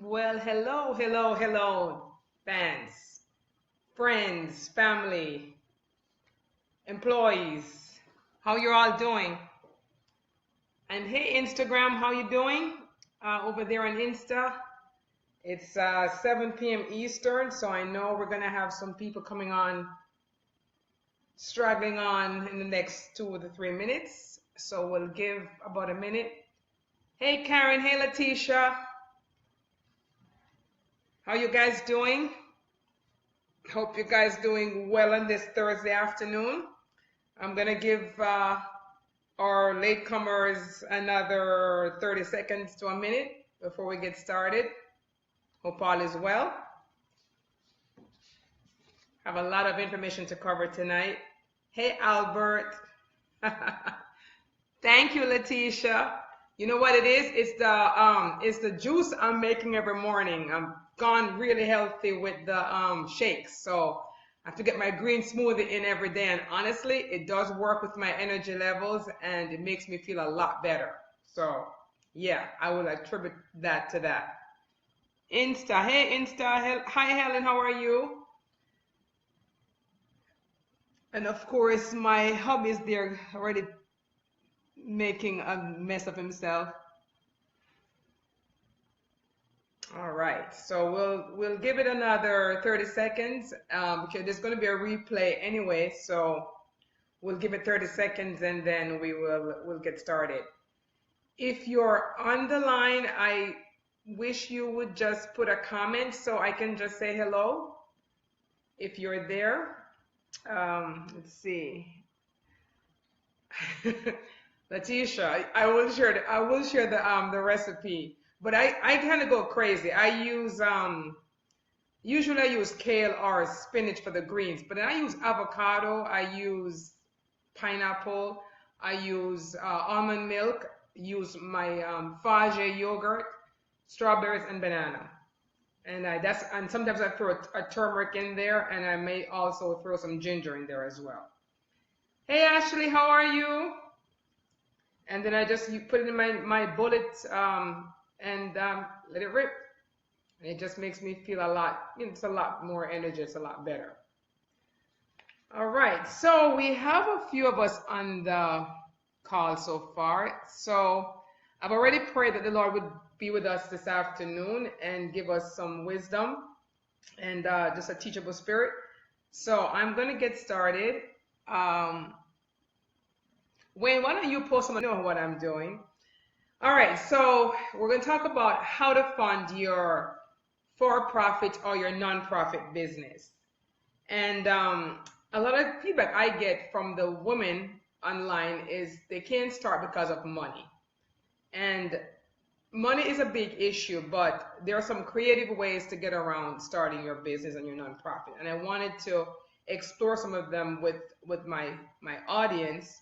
Well, hello, hello, hello, fans, friends, family, employees. How you're all doing? And hey, Instagram, how you doing? Over there on Insta, it's 7 p.m. Eastern, so I know we're gonna have some people coming on, straggling on in the next 2 to 3 minutes. So we'll give about a minute. Hey, Karen. Hey, Letitia. How you guys doing? Hope you guys doing well on this Thursday afternoon. I'm gonna give our latecomers another 30 seconds to a minute before we get started. Hope all is well. Have a lot of information to cover tonight. Hey, Albert. Thank you, Letitia. You know what it is? It's the juice I'm making every morning. I'm gone really healthy with the shakes, so I have to get my green smoothie in every day. And honestly, it does work with my energy levels, and it makes me feel a lot better. So yeah, I will attribute that to that. Insta, hey Insta, hi Helen, how are you? And of course, my hubby's there already making a mess of himself. All right, so we'll give it another 30 seconds because there's going to be a replay anyway. So we'll give it 30 seconds and then we'll get started. If you're on the line, I wish you would just put a comment so I can just say hello. If you're there, let's see. Letitia, I will share the recipe, but I kind of go crazy. I use usually I use kale or spinach for the greens, but then I use avocado, I use pineapple, I use almond milk, use my Fage yogurt, strawberries and banana, and sometimes I throw a turmeric in there, and I may also throw some ginger in there as well. Hey Ashley, how are you? And then you put it in my bullet and let it rip. And it just makes me feel a lot, it's a lot more energy, it's a lot better. All right, so we have a few of us on the call so far. So I've already prayed that the Lord would be with us this afternoon and give us some wisdom and just a teachable spirit. So I'm going to get started. Wayne, why don't you post some, know what I'm doing? All right, so we're going to talk about how to fund your for-profit or your non-profit business. And a lot of feedback I get from the women online is they can't start because of money. And money is a big issue, but there are some creative ways to get around starting your business and your nonprofit. And I wanted to explore some of them with my audience,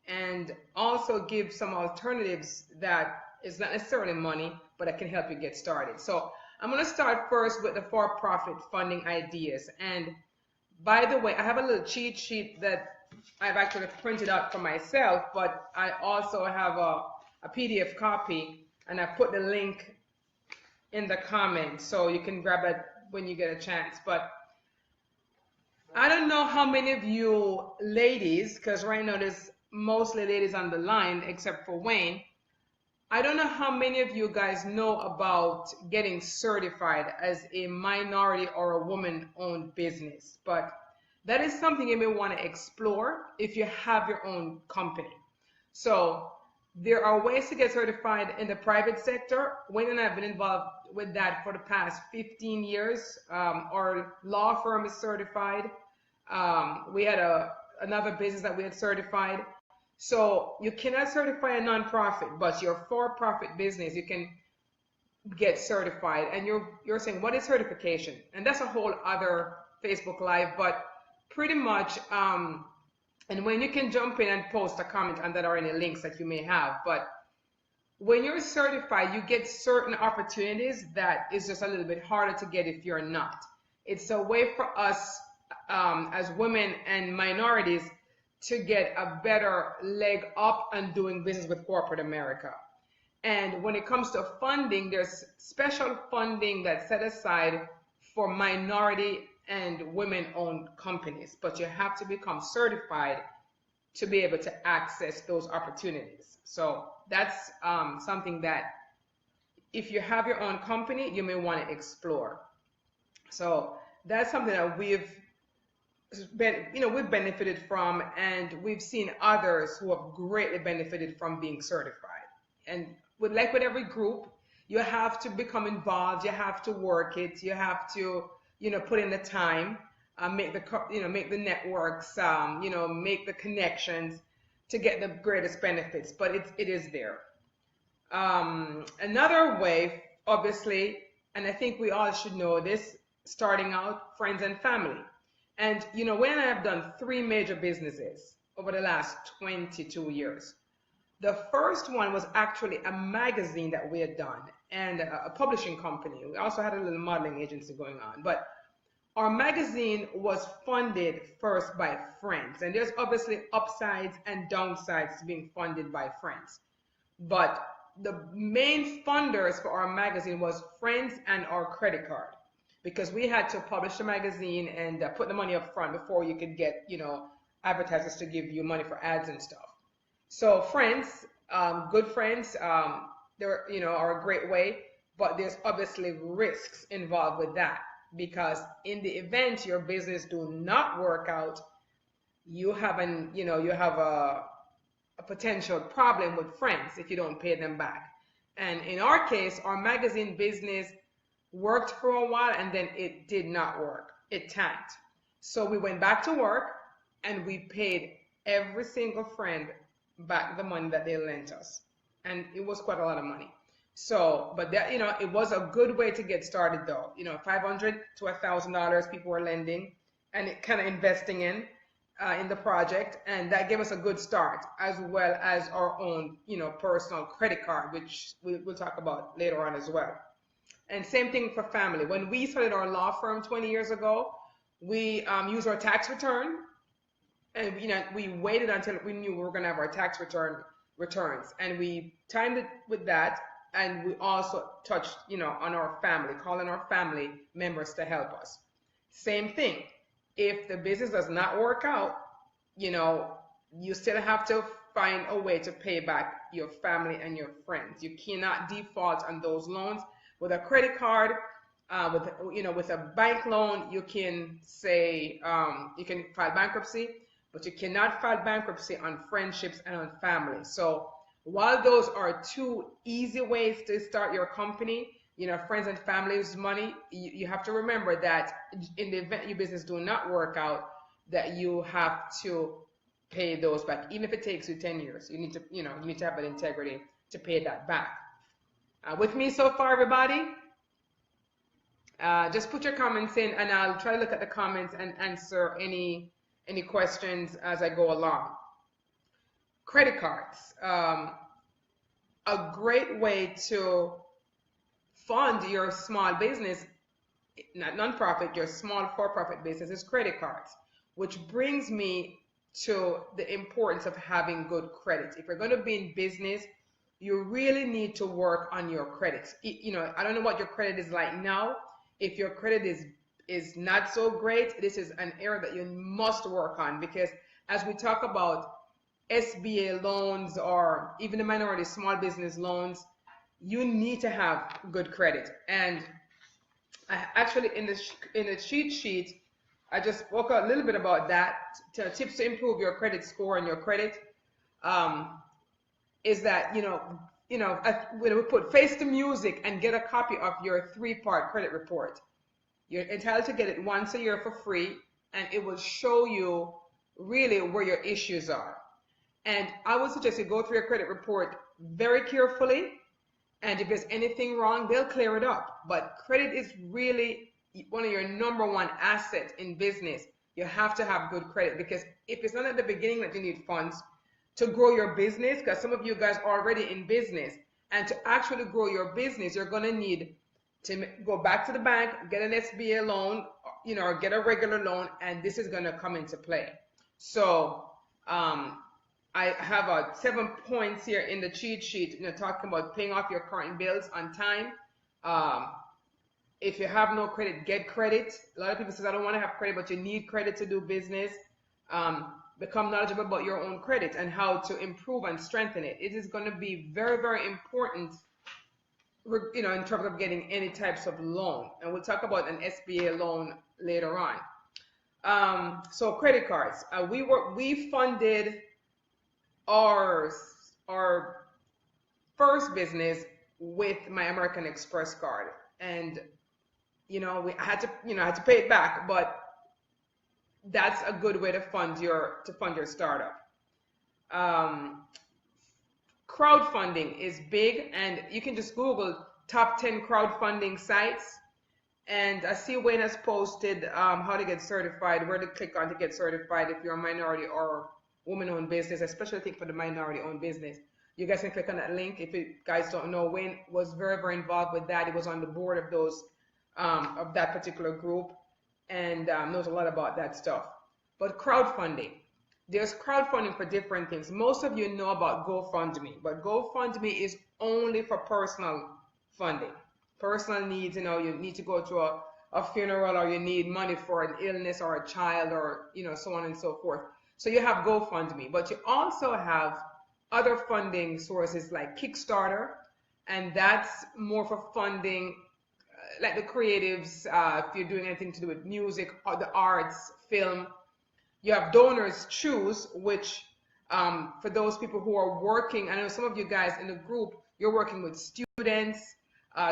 and also give some alternatives that is not necessarily money, but that can help you get started. So I'm going to start first with the for-profit funding ideas. And by the way, I have a little cheat sheet that I've actually printed out for myself, but I also have a PDF copy, and I put the link in the comments, so you can grab it when you get a chance. But I don't know how many of you ladies, because right now there's mostly ladies on the line except for Wayne. I don't know how many of you guys know about getting certified as a minority or a woman-owned business, but that is something you may want to explore if you have your own company. So there are ways to get certified in the private sector. Wayne and I have been involved with that for the past 15 years. Our law firm is certified. We had another business that we had certified. So you cannot certify a nonprofit, but your for-profit business, you can get certified. And you're saying, what is certification? And that's a whole other Facebook Live, but pretty much, and when you can jump in and post a comment on that or any links that you may have. But when you're certified, you get certain opportunities that is just a little bit harder to get if you're not. It's a way for us as women and minorities to get a better leg up on doing business with corporate America. And when it comes to funding, there's special funding that's set aside for minority and women-owned companies, but you have to become certified to be able to access those opportunities. So that's something that if you have your own company, you may want to explore. So that's something that we've benefited from, and we've seen others who have greatly benefited from being certified. And like with every group, you have to become involved, you have to work it, you have to, put in the time, make the networks, make the connections to get the greatest benefits. But it is there. Another way, obviously, and I think we all should know this, starting out, friends and family. And when I have done 3 major businesses over the last 22 years, the first one was actually a magazine that we had done and a publishing company. We also had a little modeling agency going on, but our magazine was funded first by friends. And there's obviously upsides and downsides to being funded by friends. But the main funders for our magazine was friends and our credit card, because we had to publish the magazine and put the money up front before you could get, advertisers to give you money for ads and stuff. So friends, good friends, they're, are a great way, but there's obviously risks involved with that, because in the event your business do not work out, you have a potential problem with friends if you don't pay them back. And in our case, our magazine business worked for a while and then it did not work. It tanked. So we went back to work and we paid every single friend back the money that they lent us. And it was quite a lot of money. So, but that, it was a good way to get started though. $500 to $1,000 people were lending and it kind of investing in the project. And that gave us a good start, as well as our own, personal credit card, which we'll talk about later on as well. And same thing for family. When we started our law firm 20 years ago, we used our tax return, and we waited until we knew we were going to have our tax returns, and we timed it with that. And we also touched, on our family, calling our family members to help us. Same thing. If the business does not work out, you still have to find a way to pay back your family and your friends. You cannot default on those loans. With a credit card, with a bank loan, you can say you can file bankruptcy, but you cannot file bankruptcy on friendships and on family. So while those are 2 easy ways to start your company, friends and family's money, you have to remember that in the event your business do not work out, that you have to pay those back, even if it takes you 10 years. You need to have that integrity to pay that back. With me so far, everybody? Just put your comments in, and I'll try to look at the comments and answer any questions as I go along. Credit cards, a great way to fund your small business, not nonprofit, your small for-profit business, is credit cards, which brings me to the importance of having good credit. If you're going to be in business, you really need to work on your credit. I don't know what your credit is like now. If your credit is not so great, this is an area that you must work on, because as we talk about SBA loans or even the minority small business loans, you need to have good credit. And I actually, in the cheat sheet, I just spoke a little bit about that. Tips to improve your credit score and your credit. Is that, when we put face the music and get a copy of your 3-part credit report. You're entitled to get it once a year for free, and it will show you really where your issues are. And I would suggest you go through your credit report very carefully, and if there's anything wrong, they'll clear it up. But credit is really one of your #1 assets in business. You have to have good credit, because if it's not at the beginning that you need funds to grow your business, because some of you guys are already in business, and to actually grow your business, you're going to need to go back to the bank, get an SBA loan, or get a regular loan, and this is going to come into play. So I have 7 points here in the cheat sheet, talking about paying off your current bills on time. Um, if you have no credit, get credit. A lot of people say, I don't want to have credit, but you need credit to do business. Become knowledgeable about your own credit and how to improve and strengthen it. It is going to be very, very important, in terms of getting any types of loan. And we'll talk about an SBA loan later on. So credit cards. We funded our first business with my American Express card, and I had to pay it back, but that's a good way to fund your startup. Crowdfunding is big, and you can just Google top 10 crowdfunding sites. And I see Wayne has posted how to get certified, where to click on to get certified if you're a minority or woman-owned business, especially I think for the minority-owned business. You guys can click on that link. If you guys don't know, Wayne was very, very involved with that. He was on the board of those of that particular group, and knows a lot about that stuff. But crowdfunding, there's crowdfunding for different things. Most of you know about GoFundMe, but GoFundMe is only for personal funding, personal needs. You need to go to a funeral, or you need money for an illness or a child, or so on and so forth. So you have GoFundMe, but you also have other funding sources like Kickstarter, and that's more for funding like the creatives, if you're doing anything to do with music or the arts, film. You have Donors Choose, which for those people who are working, I know some of you guys in the group, you're working with students.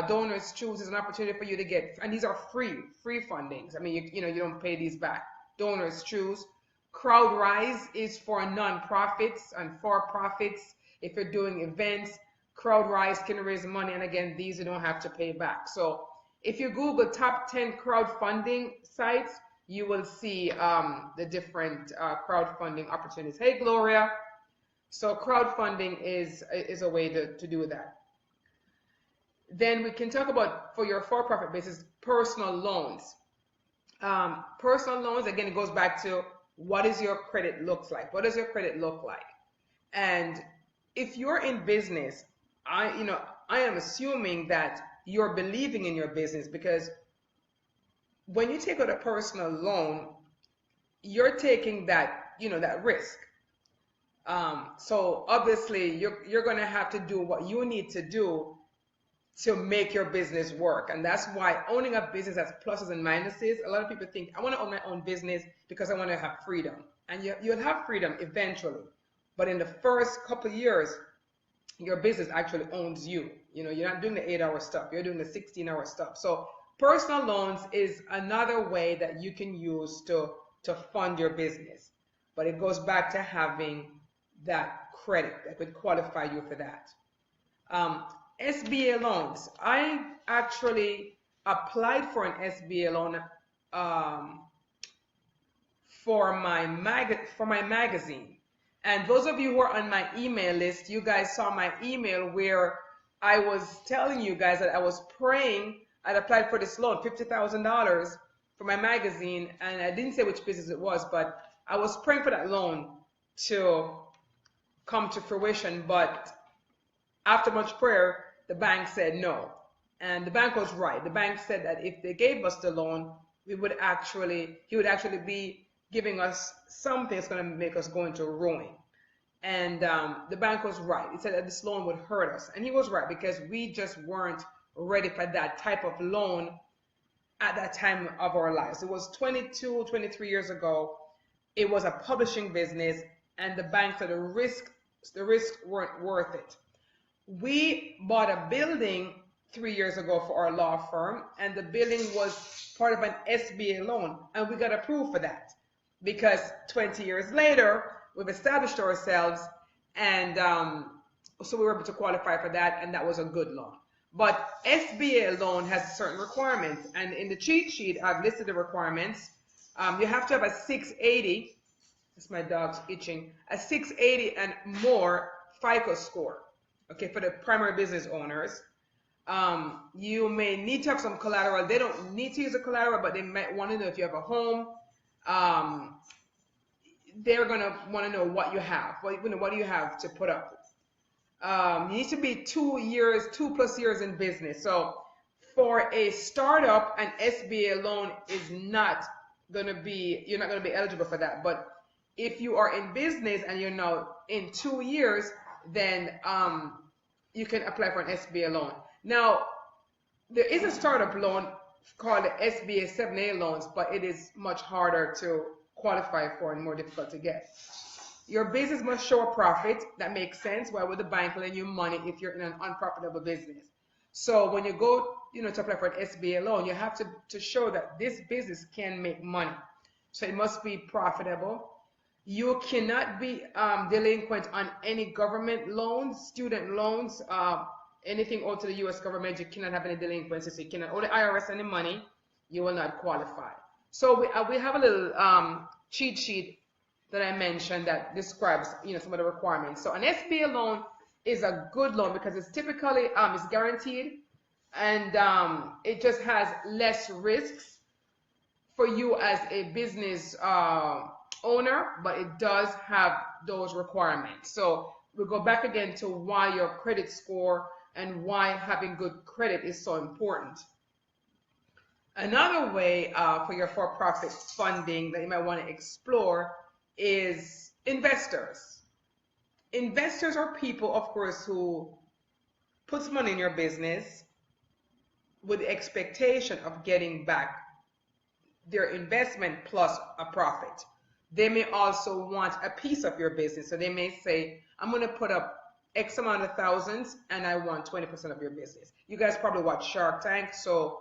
Donors Choose is an opportunity for you to get, and these are free fundings. I mean, you don't pay these back. Donors Choose. CrowdRise is for nonprofits and for-profits. If you're doing events, CrowdRise can raise money, and again, these you don't have to pay back. So if you Google top 10 crowdfunding sites, you will see the different crowdfunding opportunities. Hey, Gloria. So crowdfunding is a way to do that. Then we can talk about, for your for-profit business, personal loans. Personal loans, again, it goes back to what does your credit look like? What does your credit look like? And if you're in business, I am assuming that you're believing in your business, because when you take out a personal loan, you're taking that, that risk. So obviously you're going to have to do what you need to do to make your business work. And that's why owning a business has pluses and minuses. A lot of people think, I want to own my own business because I want to have freedom. And you'll have freedom eventually. But in the first couple of years, your business actually owns you. You're not doing the 8-hour stuff. You're doing the 16-hour stuff. So personal loans is another way that you can use to fund your business. But it goes back to having that credit that would qualify you for that. SBA loans. I actually applied for an SBA loan for my magazine. And those of you who are on my email list, you guys saw my email where I was telling you guys that I was praying. I'd applied for this loan, $50,000 for my magazine, and I didn't say which business it was, but I was praying for that loan to come to fruition. But after much prayer, the bank said no. And the bank was right. The bank said that if they gave us the loan, he would actually be giving us something that's going to make us go into ruin. And the bank was right. He said that this loan would hurt us. And he was right, because we just weren't ready for that type of loan at that time of our lives. It was 22, 23 years ago. It was a publishing business, and the bank said the risks weren't worth it. We bought a building 3 years ago for our law firm, and the building was part of an SBA loan, and we got approved for that because 20 years later, we've established ourselves, and so we were able to qualify for that, and that was a good loan. But SBA loan has certain requirements, and in the cheat sheet, I've listed the requirements. You have to have a 680, that's my dog's itching, a 680 and more FICO score, okay, for the primary business owners. You may need to have some collateral. They don't need to use a collateral, but they might want to know if you have a home. they're gonna want to know what you have. What do you have to put up? You need to be 2+ years in business. So for a startup, an SBA loan is not gonna be, you're not gonna be eligible for that. But if you are in business and you're now in 2 years, then you can apply for an SBA loan. Now, there is a startup loan called the SBA 7A loans, but it is much harder to qualify for and more difficult to get. Your business must show a profit. That makes sense. Why would the bank lend you money if you're in an unprofitable business? So when you go, to apply for an SBA loan, you have to show that this business can make money. So it must be profitable. You cannot be delinquent on any government loans, student loans, anything owed to the U.S. government. You cannot have any delinquencies. So you cannot owe the IRS any money. You will not qualify. So we have a little cheat sheet that I mentioned that describes some of the requirements. So an SBA loan is a good loan because it's typically it's guaranteed, and it just has less risks for you as a business owner, but it does have those requirements. So we go back again to why your credit score and why having good credit is so important. Another way for your for-profit funding that you might want to explore is investors. Investors are people, of course, who puts money in your business with the expectation of getting back their investment plus a profit. They may also want a piece of your business. So they may say, I'm going to put up X amount of thousands and I want 20% of your business. You guys probably watch Shark Tank. So,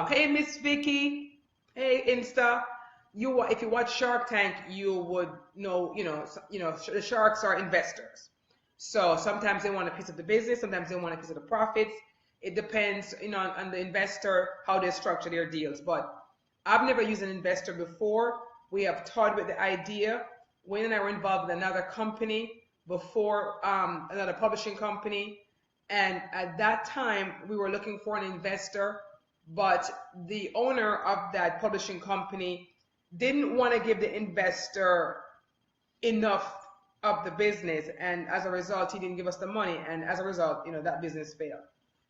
hey, Miss Vicky, hey, Insta. If you watch Shark Tank, you would know, the sharks are investors. So sometimes they want a piece of the business, sometimes they want a piece of the profits. It depends, on the investor, how they structure their deals. But I've never used an investor before. We have toyed with the idea. Wayne and I were involved with another company before, another publishing company. And at that time, we were looking for an investor, but the owner of that publishing company didn't want to give the investor enough of the business, and as a result he didn't give us the money, and as a result that business failed.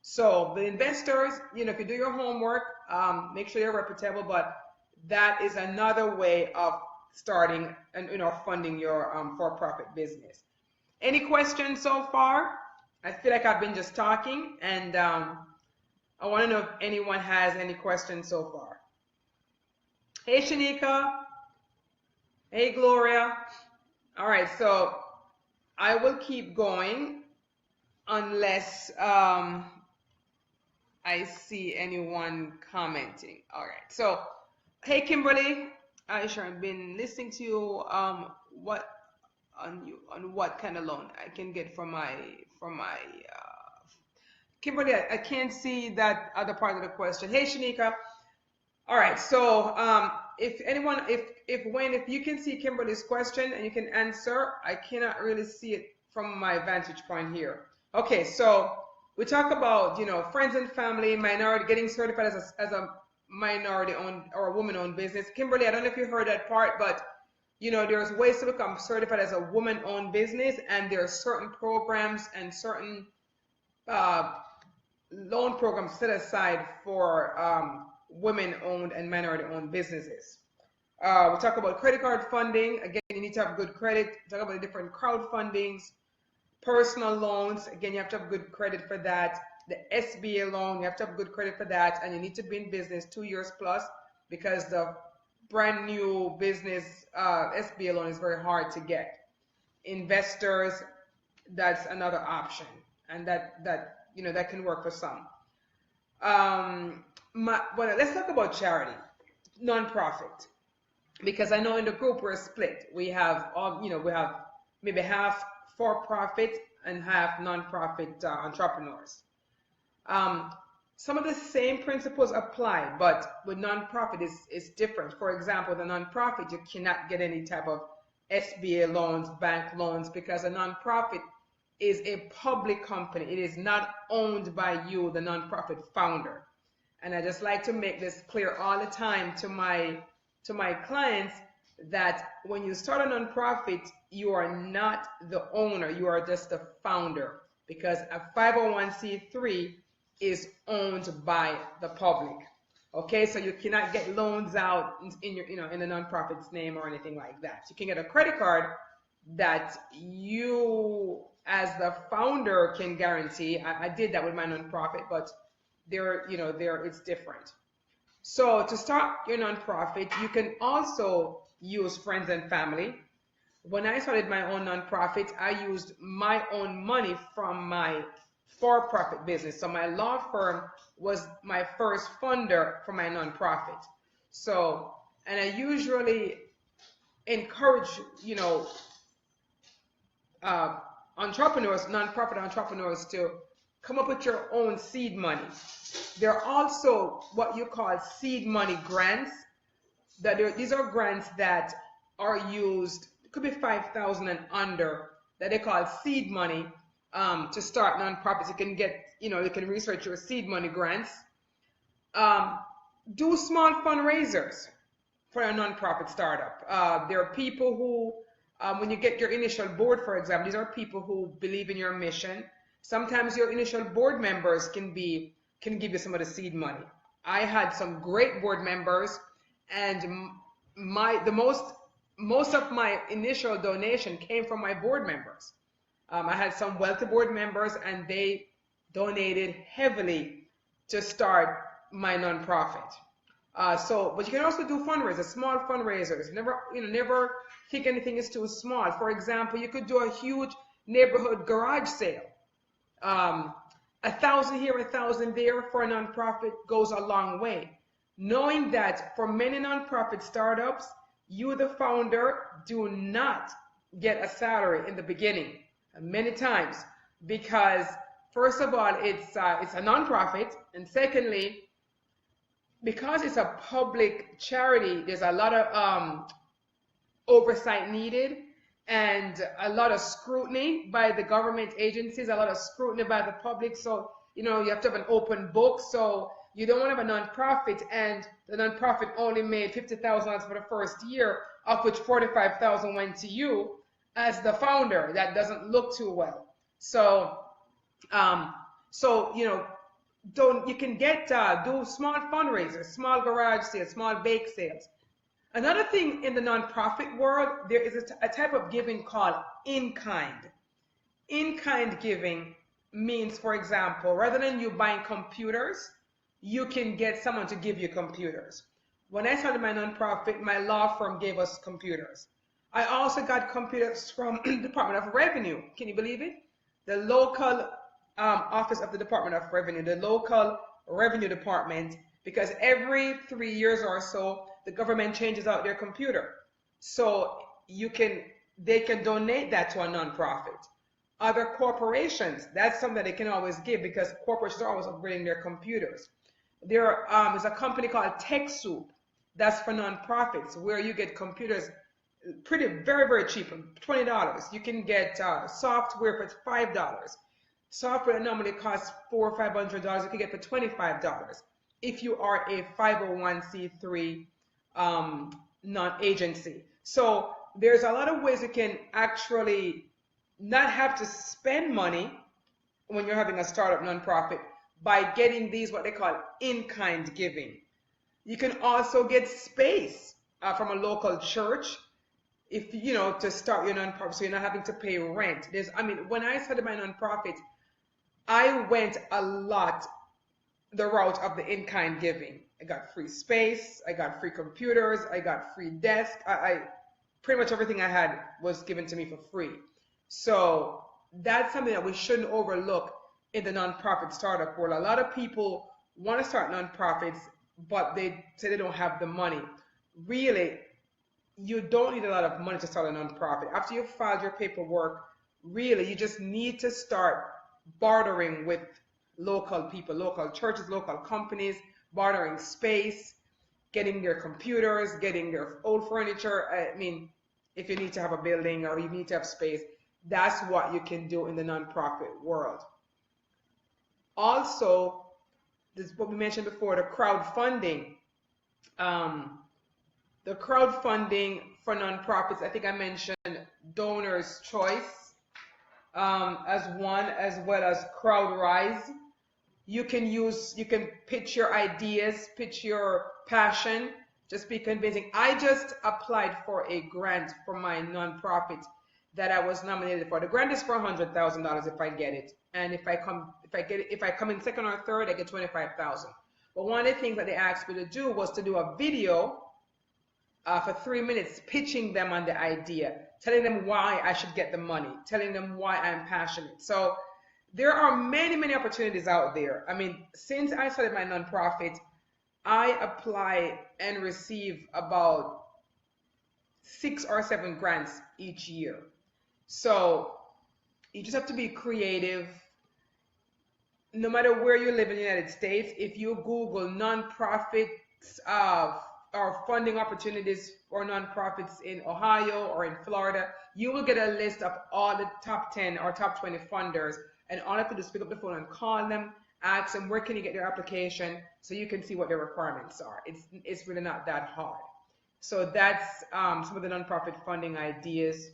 So the investors, if you do your homework, make sure you're reputable, but that is another way of starting and funding your for-profit business. Any questions so far? I feel like I've been just talking, and I want to know if anyone has any questions so far. Hey, Shanika. Hey, Gloria. All right, so I will keep going unless I see anyone commenting. All right, so hey, Kimberly. Sharon, been listening to you. What kind of loan I can get from my Kimberly? I can't see that other part of the question. Hey, Shanika. All right, so if Wayne, if you can see Kimberly's question and you can answer, I cannot really see it from my vantage point here. Okay, so we talk about friends and family, minority, getting certified as a minority-owned or a woman-owned business. Kimberly, I don't know if you heard that part, but there's ways to become certified as a woman-owned business, and there are certain programs and certain loan programs set aside for women-owned and minority-owned businesses. We talk about credit card funding. Again, you need to have good credit. We talk about the different crowdfundings, personal loans. Again, you have to have good credit for that. The SBA loan, you have to have good credit for that, and you need to be in business 2 years plus, because the brand new business SBA loan is very hard to get. Investors, that's another option, and that can work for some. Well, let's talk about charity, nonprofit, because I know in the group we're split. We have we have maybe half for-profit and half nonprofit entrepreneurs. Some of the same principles apply, but with nonprofit is different. For example, the nonprofit, you cannot get any type of SBA loans, bank loans, because a nonprofit is a public company. It is not owned by you, the nonprofit founder. And I just like to make this clear all the time to my clients that when you start a nonprofit, you are not the owner, you are just the founder, because a 501c3 is owned by the public. Okay, so you cannot get loans out in your, in the nonprofit's name or anything like that. You can get a credit card that you, as the founder, can guarantee. I did that with my nonprofit, but it's different. So to start your nonprofit, you can also use friends and family. When I started my own nonprofit, I used my own money from my for-profit business. So my law firm was my first funder for my nonprofit. So, and I usually encourage, entrepreneurs, nonprofit entrepreneurs, to come up with your own seed money. There are also what you call seed money grants. These are grants that are used, it could be 5,000 and under, that they call seed money to start nonprofits. You can get, you can research your seed money grants. Do small fundraisers for a nonprofit startup. There are people who, when you get your initial board, for example, these are people who believe in your mission. Sometimes your initial board members can give you some of the seed money. I had some great board members, and most of my initial donation came from my board members. I had some wealthy board members, and they donated heavily to start my nonprofit. But you can also do fundraisers, small fundraisers. Never think anything is too small. For example, you could do a huge neighborhood garage sale. 1,000 here, 1,000 there for a nonprofit goes a long way. Knowing that for many nonprofit startups, you, the founder, do not get a salary in the beginning, many times, because first of all, it's a nonprofit, and secondly, because it's a public charity, there's a lot of oversight needed, and a lot of scrutiny by the government agencies, a lot of scrutiny by the public. So, you have to have an open book. So you don't want to have a nonprofit and the nonprofit only made $50,000 for the first year, of which 45,000 went to you as the founder. That doesn't look too well. So, you can do small fundraisers, small garage sales, small bake sales. Another thing in the nonprofit world, there is a type of giving called in-kind. In-kind giving means, for example, rather than you buying computers, you can get someone to give you computers. When I started my nonprofit, my law firm gave us computers. I also got computers from the Department of Revenue. Can you believe it? The local office of the Department of Revenue, the local revenue department, because every 3 years or so, the government changes out their computer. So they can donate that to a nonprofit. Other corporations, that's something that they can always give, because corporations are always upgrading their computers. There is a company called TechSoup, that's for nonprofits, where you get computers very, very cheap, $20. You can get software for $5. Software that normally costs $400 or $500, you can get for $25 if you are a 501c3 non-agency. So there's a lot of ways you can actually not have to spend money when you're having a startup nonprofit by getting these, what they call in-kind giving. You can also get space from a local church to start your nonprofit, so you're not having to pay rent. When I started my nonprofit, I went a lot the route of the in-kind giving. I got free space, I got free computers, I got free desk. I pretty much everything I had was given to me for free. So that's something that we shouldn't overlook in the nonprofit startup world. A lot of people want to start nonprofits, but they say they don't have the money. Really, you don't need a lot of money to start a nonprofit. After you've filed your paperwork, really, you just need to start bartering with local people, local churches, local companies, bartering space, getting their computers, getting their old furniture. If you need to have a building or you need to have space, that's what you can do in the nonprofit world. Also, this is what we mentioned before, the crowdfunding. The crowdfunding for nonprofits. I think I mentioned Donor's Choice as one, as well as CrowdRise. You can pitch your ideas, pitch your passion, just be convincing. I just applied for a grant for my nonprofit that I was nominated for. The grant is for $100,000 if I get it, and if I come in second or third, I get 25,000. But one of the things that they asked me to do was to do a video for 3 minutes, pitching them on the idea, telling them why I should get the money, telling them why I'm passionate. So there are many, many opportunities out there. I mean, since I started my nonprofit, I apply and receive about 6 or 7 grants each year. So you just have to be creative. No matter where you live in the United States, if you Google nonprofits or funding opportunities for nonprofits in Ohio or in Florida, you will get a list of all the top 10 or top 20 funders. And all I have to do is pick up the phone and call them, ask them where can you get their application, so you can see what their requirements are. It's really not that hard. So that's some of the nonprofit funding ideas.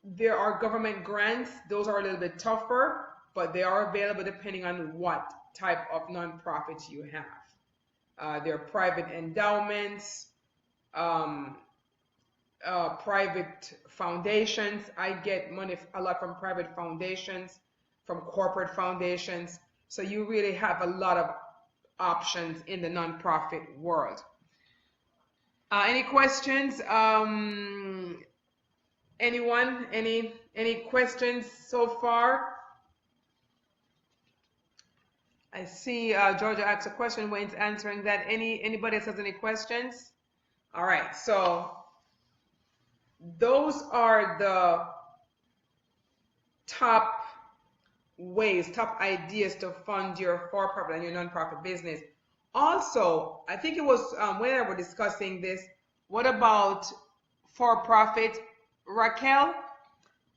There are government grants. Those are a little bit tougher, but they are available depending on what type of nonprofit you have. There are private endowments, private foundations. I get money a lot from private foundations, from corporate foundations. So you really have a lot of options in the nonprofit world. Any questions? Anyone? Any questions so far? I see Georgia asked a question. Wayne's answering that. Anybody else has any questions? All right. So those are the top ways, top ideas to fund your for-profit and your nonprofit business. Also, I think it was when I were discussing this, what about for-profit? Raquel,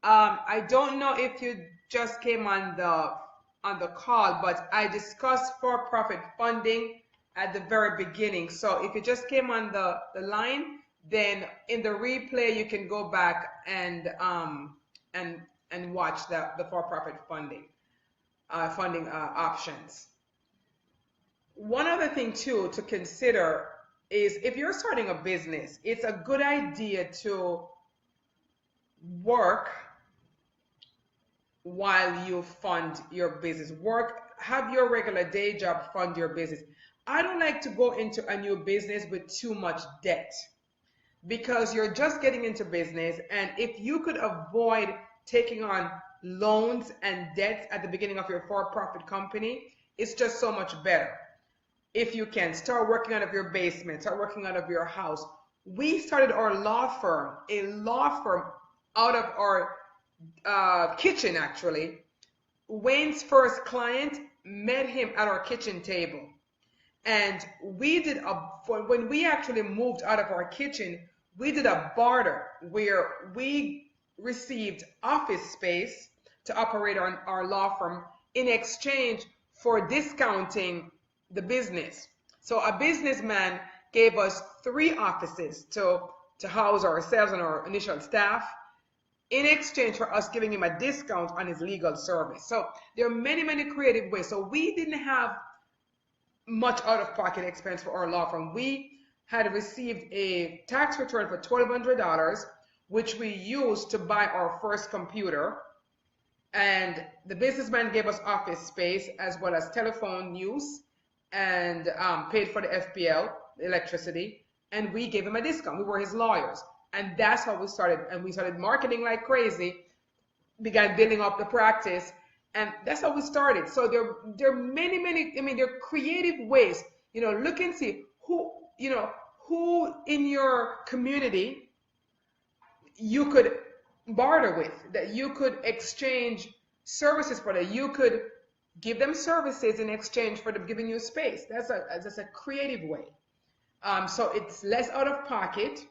I don't know if you just came on the call, but I discussed for-profit funding at the very beginning. So if you just came on the line, then in the replay you can go back and watch the for-profit funding options. One other thing too to consider is if you're starting a business, it's a good idea to work while you fund your business. Have your regular day job fund your business. I don't like to go into a new business with too much debt, because you're just getting into business, and if you could avoid taking on loans and debts at the beginning of your for-profit company, it's just so much better. If you can start working out of your basement, start working out of your house. We started our law firm, out of our kitchen, actually. Wayne's first client met him at our kitchen table. And when we actually moved out of our kitchen, we did a barter where we received office space to operate our law firm in exchange for discounting the business. So a businessman gave us 3 offices to house ourselves and our initial staff, in exchange for us giving him a discount on his legal service. So there are many, many creative ways. So we didn't have much out-of-pocket expense for our law firm. We had received a tax return for $1,200, which we used to buy our first computer. And the businessman gave us office space as well as telephone use, and paid for the FPL, the electricity, and we gave him a discount. We were his lawyers. And that's how we started. And we started marketing like crazy, began building up the practice, and that's how we started. So there are many, there are creative ways. Look and see who in your community you could barter with, that you could exchange services for, that you could give them services in exchange for them giving you space. That's a creative way. So it's less out of pocket,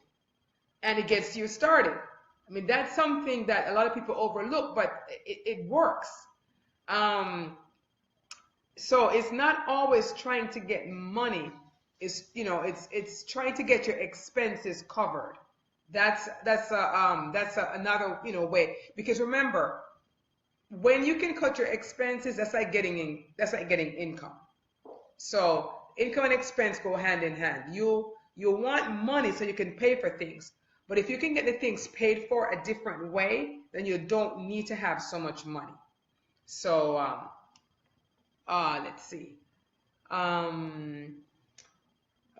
and it gets you started. I mean, that's something that a lot of people overlook, but it works. So it's not always trying to get money is, it's trying to get your expenses covered. That's another, way, because remember, when you can cut your expenses, that's like getting income. So income and expense go hand in hand. You want money so you can pay for things, but if you can get the things paid for a different way, then you don't need to have so much money. So let's see.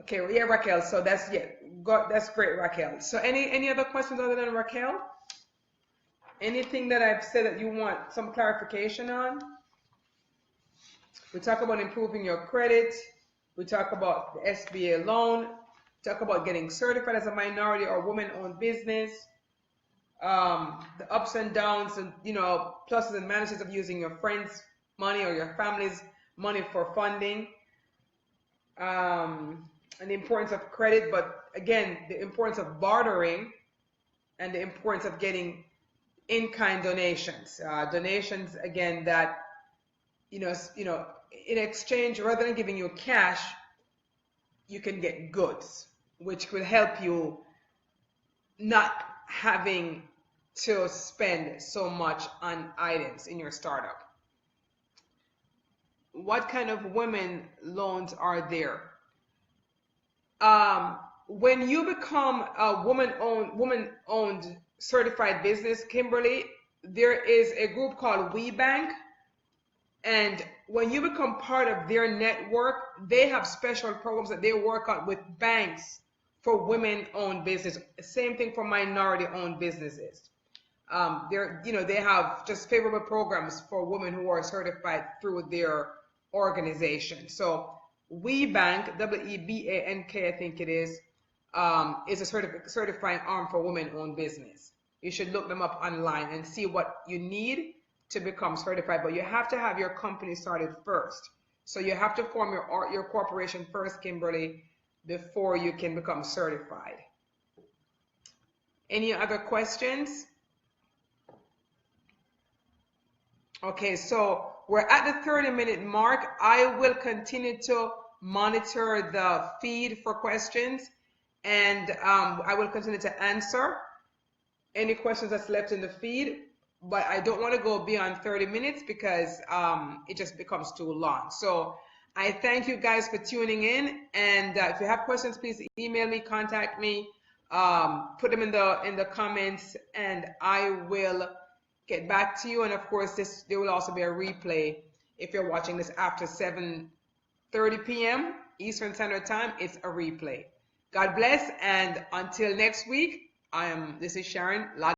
Okay, well, yeah, Raquel. So that's great, Raquel. So any other questions other than Raquel? Anything that I've said that you want some clarification on? We talk about improving your credit. We talk about the SBA loan. Talk about getting certified as a minority or woman-owned business. The ups and downs and pluses and minuses of using your friends' money or your family's money for funding. And the importance of credit, but again, the importance of bartering and the importance of getting in-kind donations. Donations, again, that, in exchange, rather than giving you cash, you can get goods, which will help you not having to spend so much on items in your startup. What kind of women loans are there? When you become a woman-owned certified business, Kimberly, there is a group called WeBank, and when you become part of their network, they have special programs that they work on with banks for women-owned business. Same thing for minority-owned businesses. They have just favorable programs for women who are certified through their organization. So WeBank, WEBANK, I think it is a certifying arm for women-owned business. You should look them up online and see what you need to become certified. But you have to have your company started first. So you have to form your corporation first, Kimberly, before you can become certified. Any other questions? Okay, so we're at the 30-minute mark. I will continue to monitor the feed for questions, and I will continue to answer any questions that's left in the feed, but I don't want to go beyond 30 minutes because it just becomes too long. So I thank you guys for tuning in, and if you have questions, please email me, contact me, put them in the comments, and I will get back to you. And of course, there will also be a replay if you're watching this after 7:30 p.m. Eastern Standard Time. It's a replay. God bless, and until next week, this is Sharon.